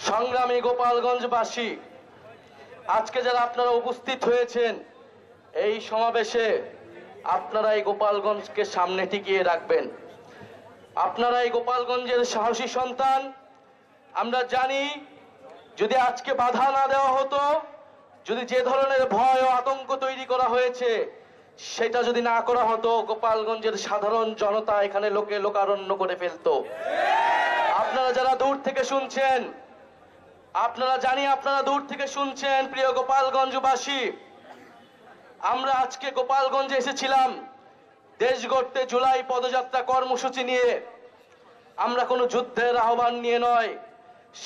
সংগ্রামী গোপালগঞ্জবাসী, আজকে যারা আপনারা উপস্থিত হয়েছেন এই সমাবেশে, আপনারা এই গোপালগঞ্জকে সামনে টিকিয়ে রাখবেন। আপনারা এই গোপালগঞ্জের সাহসী সন্তান। আমরা জানি যদি আজকে বাধা না দেওয়া হতো, যদি যে ধরনের ভয় ও আতঙ্ক তৈরি করা হয়েছে সেটা যদি না করা হতো, গোপালগঞ্জের সাধারণ জনতা এখানে লোকারণ্য করে ফেলতো। আপনারা যারা দূর থেকে শুনছেন, আপনারা দূর থেকে শুনছেন, প্রিয় গোপালগঞ্জবাসী, আমরা আজকে গোপালগঞ্জে এসেছিলাম দেশ গড়তে জুলাই পদযাত্রা কর্মসূচি নিয়ে। আমরা কোনো যুদ্ধের আহ্বান নিয়ে নয়,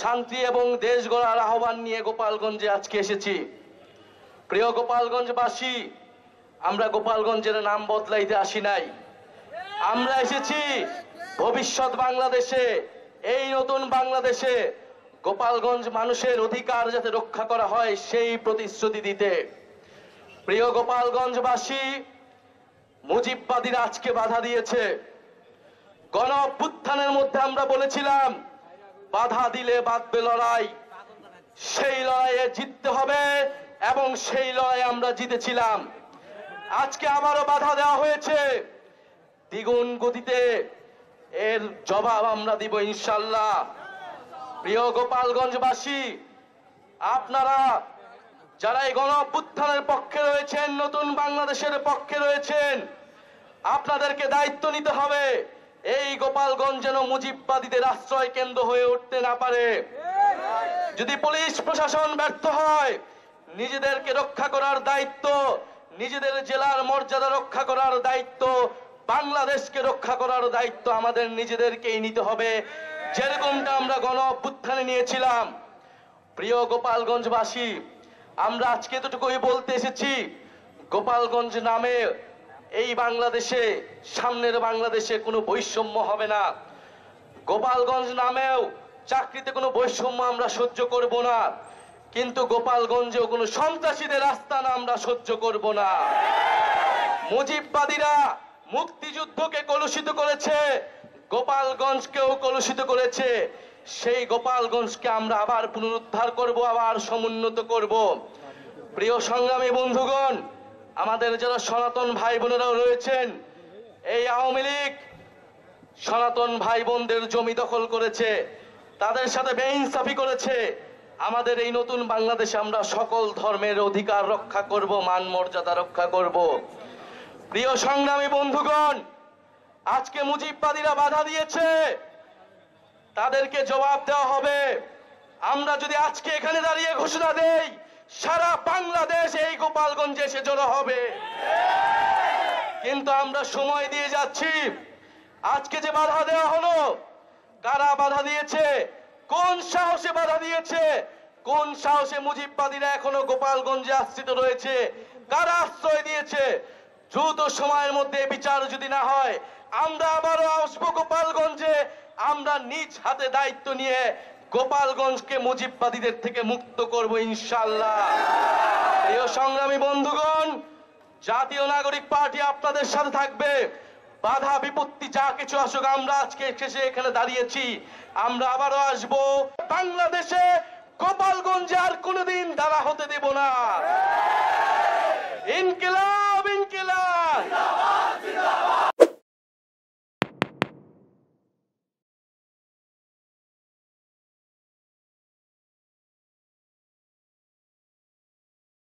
শান্তি এবং দেশ গড়ার আহ্বান নিয়ে গোপালগঞ্জে আজকে এসেছি। প্রিয় গোপালগঞ্জবাসী, আমরা গোপালগঞ্জের নাম বদলাইতে আসি নাই। আমরা এসেছি ভবিষ্যৎ বাংলাদেশে, এই নতুন বাংলাদেশে গোপালগঞ্জ মানুষের অধিকার যাতে রক্ষা করা হয় সেই প্রতিশ্রুতি দিতে। প্রিয় গোপালগঞ্জবাসী, মুজিববাদীরা আজকে বাধা দিয়েছে। গণ অভ্যুত্থানের মধ্যে আমরা বলেছিলাম বাধা দিলে বাঁধবে লড়াই, সেই লড়াইয়ে জিততে হবে এবং সেই লড়াই আমরা জিতেছিলাম। আজকে আবারও বাধা দেওয়া হয়েছে, দ্বিগুণ গতিতে এর জবাব আমরা দিব ইনশাল্লাহ। প্রিয় গোপালগঞ্জবাসী, আপনারা যারা এই গণ অভ্যুত্থানের পক্ষে রয়েছেন, নতুন বাংলাদেশের পক্ষে রয়েছেন, আপনাদেরকে দায়িত্ব নিতে হবে এই গোপালগঞ্জ যেন মুজিববাদীদের আশ্রয় কেন্দ্র হয়ে উঠতে না পারে। যদি পুলিশ প্রশাসন ব্যর্থ হয়, নিজেদেরকে রক্ষা করার দায়িত্ব, নিজেদের জেলার মর্যাদা রক্ষা করার দায়িত্ব, বাংলাদেশকে রক্ষা করার দায়িত্ব আমাদের নিজেদেরকেই নিতে হবে, যেরকমটা আমরা গণ অভ্যুত্থানে নিয়েছিলাম। প্রিয় গোপালগঞ্জবাসী, আমরা আজকে এতটুকুই বলতে এসেছি, গোপালগঞ্জ নামে এই বাংলাদেশে, সামনের বাংলাদেশে কোনো বৈষম্য হবে না। গোপালগঞ্জ নামেও চাকরিতে কোনো বৈষম্য আমরা সহ্য করব না, কিন্তু গোপালগঞ্জেও কোনো সন্ত্রাসীদের আস্তানা আমরা সহ্য করব না। মুজিববাদীরা মুক্তিযুদ্ধকে কলুষিত করেছে, গোপালগঞ্জকেও কলুষিত করেছে। সেই গোপালগঞ্জকে আমরা আবার পুনরুদ্ধার করব, আবার সমুন্নত করব। প্রিয় সংগ্রামী বন্ধুগণ, আমাদের যারা সনাতন ভাই বোনেরাও রয়েছেন, এই আওয়ামী লীগ সনাতন ভাই বোনদের জমি দখল করেছে, তাদের সাথে বেইনসাফি করেছে। আমাদের এই নতুন বাংলাদেশে আমরা সকল ধর্মের অধিকার রক্ষা করব, মান মর্যাদা রক্ষা করব। প্রিয় সংগ্রামী বন্ধুগণ, আজকে মুজিববাদীরা বাধা দিয়েছে, তাদেরকে জবাব দেওয়া হবে। আমরা যদি আজকে এখানে দাঁড়িয়ে ঘোষণা দেই, সারা বাংলাদেশ এই গোপালগঞ্জে এসে জড়ো হবে। কিন্তু আমরা সময় দিয়ে যাচ্ছি। আজকে যে বাধা দেওয়া হলো, কারা বাধা দিয়েছে, কোন সাহসে বাধা দিয়েছে, কোন সাহসে মুজিববাদীরা এখনো গোপালগঞ্জে আশ্রিত রয়েছে, কারা আশ্রয় দিয়েছে? দ্রুত সময়ের মধ্যে বিচার যদি না হয়, আমরা আবারও আসবো গোপালগঞ্জে। আমরা নিজ হাতে দায়িত্ব নিয়ে গোপালগঞ্জকে মুজিববাদীদের থেকে মুক্ত করব ইনশাআল্লাহ। প্রিয় সংগ্রামী বন্ধুগণ, জাতীয় নাগরিক পার্টি আপনাদের সাথে থাকবে। বাধা বিপত্তি যা কিছু আসুক, আমরা আজকে শেষে এখানে দাঁড়িয়েছি, আমরা আবারও আসবো। বাংলাদেশে গোপালগঞ্জে আর কোনোদিন দাঁড়া হতে দেব না। ইনকিলাব, ইনকিলাব।